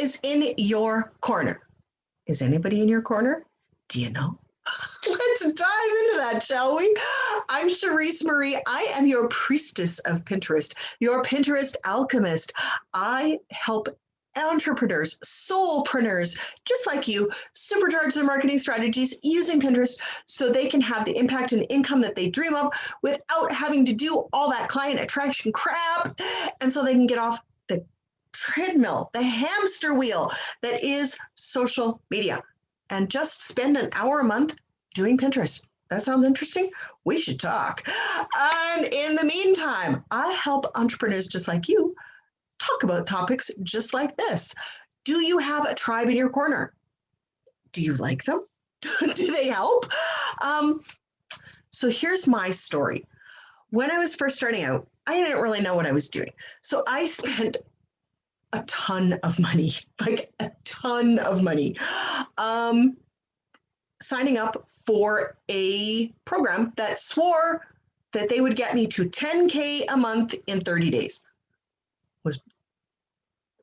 is in your corner? Is anybody in your corner? Do you know? Let's dive into that, shall we? I'm Cherise Marie. I am your priestess of Pinterest, your Pinterest alchemist. I help entrepreneurs, soulpreneurs, just like you, supercharge their marketing strategies using Pinterest so they can have the impact and income that they dream of without having to do all that client attraction crap. And so they can get off the treadmill, the hamster wheel that is social media, and just spend an hour a month doing Pinterest. That sounds interesting? We should talk. And in the meantime, I help entrepreneurs just like you talk about topics just like this. Do you have a tribe in your corner? Do you like them? Do they help? So here's my story. When I was first starting out, I didn't really know what I was doing. So I spent a ton of money, like a ton of money, signing up for a program that swore that they would get me to 10K a month in 30 days.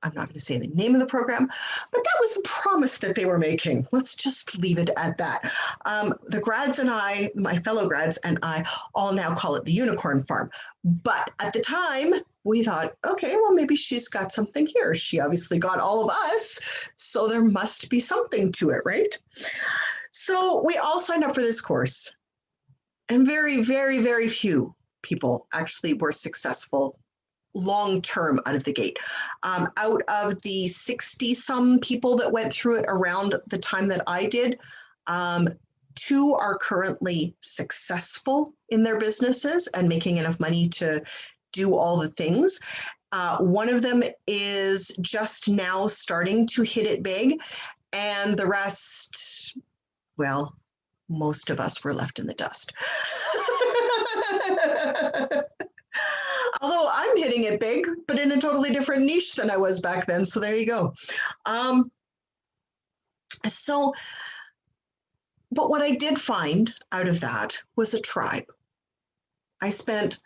I'm not going to say the name of the program, but that was the promise that they were making. Let's just leave it at that. The grads and I, my fellow grads and I, all now call it the unicorn farm. But at the time, we thought, okay, well, maybe she's got something here. She obviously got all of us, so there must be something to it, right? So we all signed up for this course, and very, very, very few people actually were successful long-term out of the gate. Out of the 60-some people that went through it around the time that I did, 2 are currently successful in their businesses and making enough money to do all the things. One of them is just now starting to hit it big, and the rest, well, most of us were left in the dust. Although I'm hitting it big, but in a totally different niche than I was back then. So there you go. But what I did find out of that was a tribe. I spent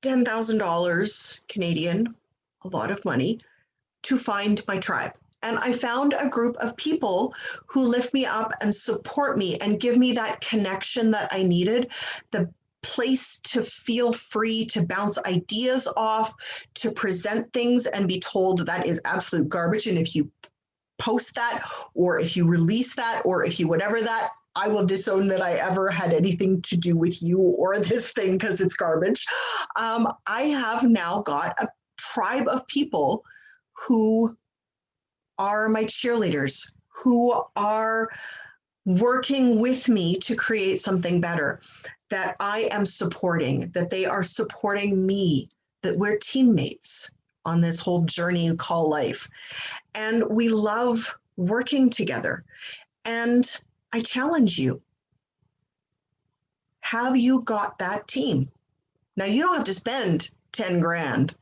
$10,000 Canadian, a lot of money, to find my tribe. And I found a group of people who lift me up and support me and give me that connection that I needed, the place to feel free to bounce ideas off, to present things and be told that is absolute garbage. And if you post that, or if you release that, or if you whatever that, I will disown that I ever had anything to do with you or this thing because it's garbage. I have now got a tribe of people who are my cheerleaders, who are working with me to create something better, that I am supporting, that they are supporting me, that we're teammates on this whole journey called life. And we love working together. And I challenge you, have you got that team? Now, you don't have to spend 10 grand.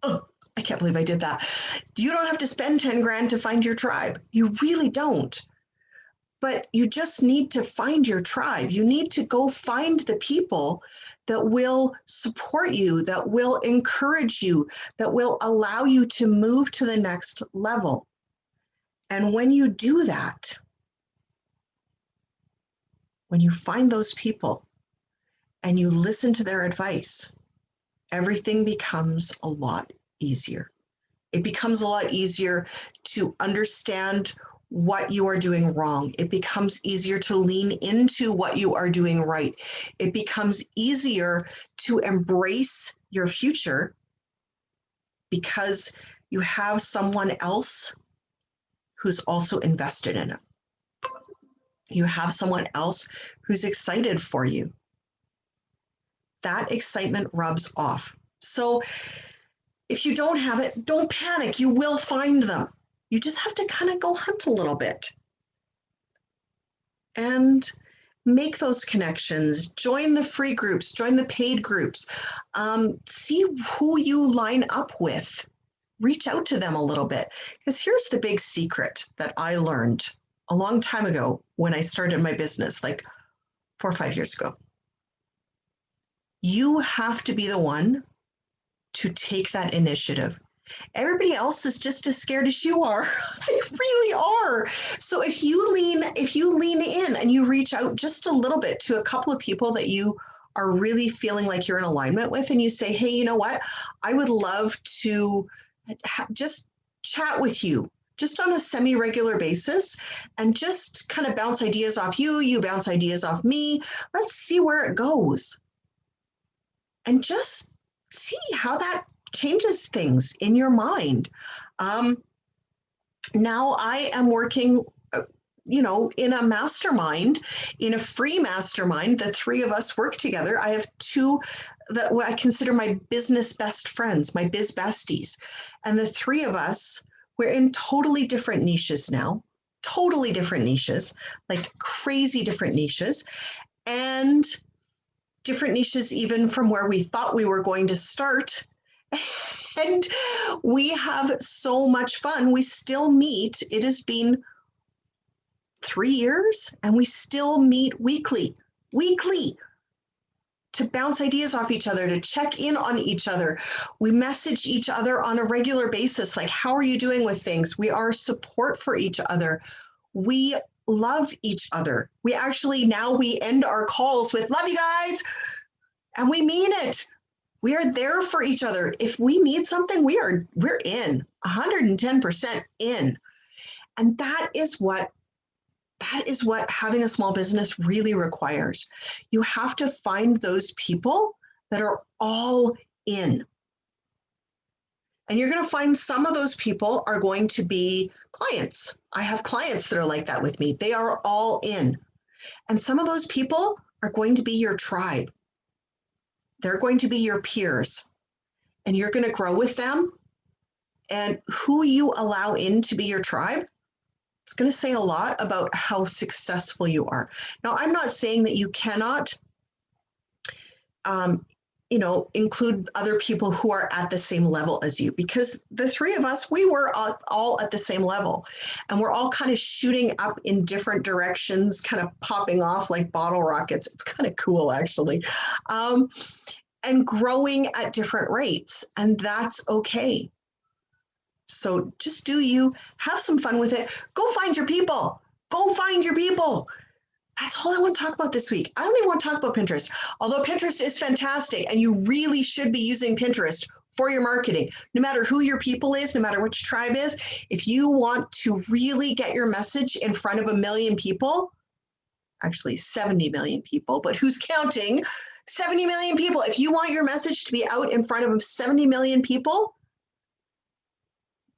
Oh, I can't believe I did that. You don't have to spend 10 grand to find your tribe. You really don't. But you just need to find your tribe. You need to go find the people that will support you, that will encourage you, that will allow you to move to the next level. And when you do that, when you find those people and you listen to their advice, everything becomes a lot easier. It becomes a lot easier to understand what you are doing wrong. It becomes easier to lean into what you are doing right. It becomes easier to embrace your future because you have someone else who's also invested in it. You have someone else who's excited for you. That excitement rubs off. So if you don't have it, don't panic. You will find them. You just have to kind of go hunt a little bit and make those connections. Join the free groups, join the paid groups. See who you line up with. Reach out to them a little bit. Because here's the big secret that I learned a long time ago when I started my business, like 4 or 5 years ago. You have to be the one to take that initiative. Everybody else is just as scared as you are. They really are. So if you lean in and you reach out just a little bit to a couple of people that you are really feeling like you're in alignment with, and you say, hey, you know what? I would love to just chat with you just on a semi-regular basis and just kind of bounce ideas off you, you bounce ideas off me. Let's see where it goes. And just see how that changes things in your mind. Now I am working, in a mastermind, in a free mastermind. The three of us work together. I have two that I consider my business best friends, my biz besties. And the three of us, we're in totally different niches now, totally different niches, like crazy different niches. And different niches even from where we thought we were going to start. And we have so much fun. We still meet. It has been 3 years and we still meet weekly to bounce ideas off each other, to check in on each other. We message each other on a regular basis, like, how are you doing with things? We are support for each other. We love each other. We end our calls with love you guys, and we mean it. We are there for each other. If we need something, we're in 110% in. And that is what having a small business really requires. You have to find those people that are all in. And you're going to find some of those people are going to be clients. I have clients that are like that with me. They are all in. And some of those people are going to be your tribe. They're going to be your peers. And you're going to grow with them. And who you allow in to be your tribe, it's going to say a lot about how successful you are. Now, I'm not saying that you cannot include other people who are at the same level as you, because the three of us, we were all at the same level, and we're all kind of shooting up in different directions, kind of popping off like bottle rockets. It's kind of cool, actually, and growing at different rates, and that's okay. So just do you, have some fun with it. Go find your people. Go find your people. That's all I want to talk about this week. I don't even want to talk about Pinterest, although Pinterest is fantastic and you really should be using Pinterest for your marketing. No matter who your people is, no matter which tribe is, if you want to really get your message in front of 1 million people, actually 70 million people, but who's counting? 70 million people. If you want your message to be out in front of 70 million people,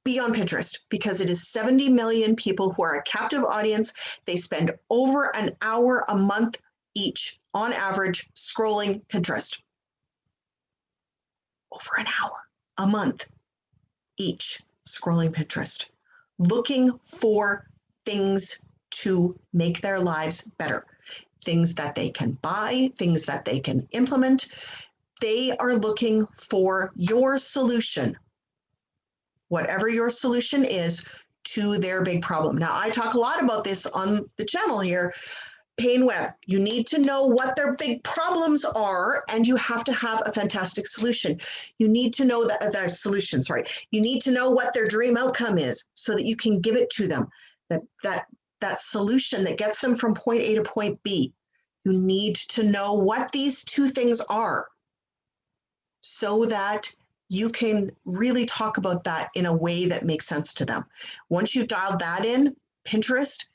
be on Pinterest, because it is 70 million people who are a captive audience. They spend over an hour a month each, on average, scrolling Pinterest. Over an hour a month each, scrolling Pinterest, looking for things to make their lives better, things that they can buy, things that they can implement. They are looking for your solution, whatever your solution is, to their big problem. Now, I talk a lot about this on the channel here. Pain Web, you need to know what their big problems are, and you have to have a fantastic solution. You need to know their solution, You need to know what their dream outcome is so that you can give it to them, that solution that gets them from point A to point B. You need to know what these two things are so that you can really talk about that in a way that makes sense to them. Once you've dialed that in, Pinterest,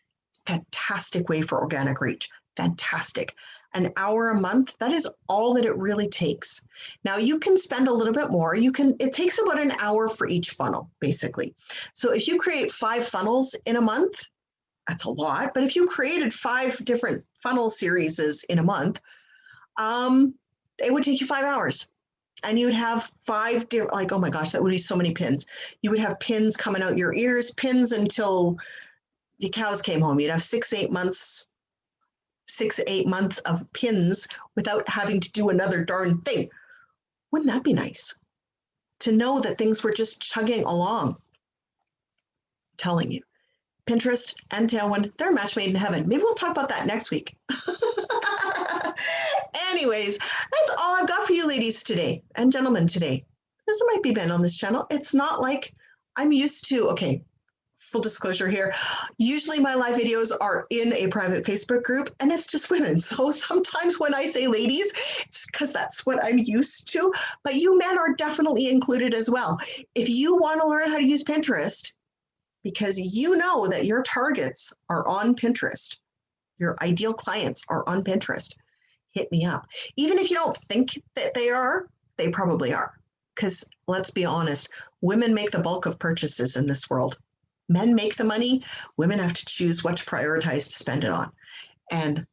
fantastic way for organic reach. Fantastic. An hour a month, that is all that it really takes. Now you can spend a little bit more. It takes about an hour for each funnel, basically. So if you create 5 funnels in a month, that's a lot. But if you created 5 different funnel series in a month, it would take you 5 hours. And you'd have 5 different, oh my gosh, that would be so many pins. You would have pins coming out your ears, pins until the cows came home. You'd have 6-8 months of pins without having to do another darn thing. Wouldn't that be nice? To know that things were just chugging along. I'm telling you, Pinterest and Tailwind, they're a match made in heaven. Maybe we'll talk about that next week. Anyways, that's all I've got for you ladies today and gentlemen today. This might be been on this channel. It's not like I'm used to, okay, full disclosure here. Usually my live videos are in a private Facebook group and it's just women. So sometimes when I say ladies, it's because that's what I'm used to. But you men are definitely included as well. If you want to learn how to use Pinterest, because you know that your targets are on Pinterest, your ideal clients are on Pinterest, hit me up. Even if you don't think that they probably are. Because let's be honest, women make the bulk of purchases in this world. Men make the money, women have to choose what to prioritize to spend it on. And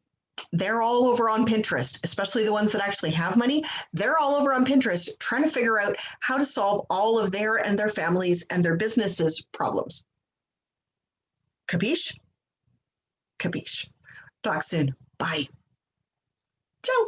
they're all over on Pinterest, especially the ones that actually have money. They're all over on Pinterest trying to figure out how to solve all of their and their families and their businesses' problems. Capiche? Capiche. Talk soon. Bye. Ciao.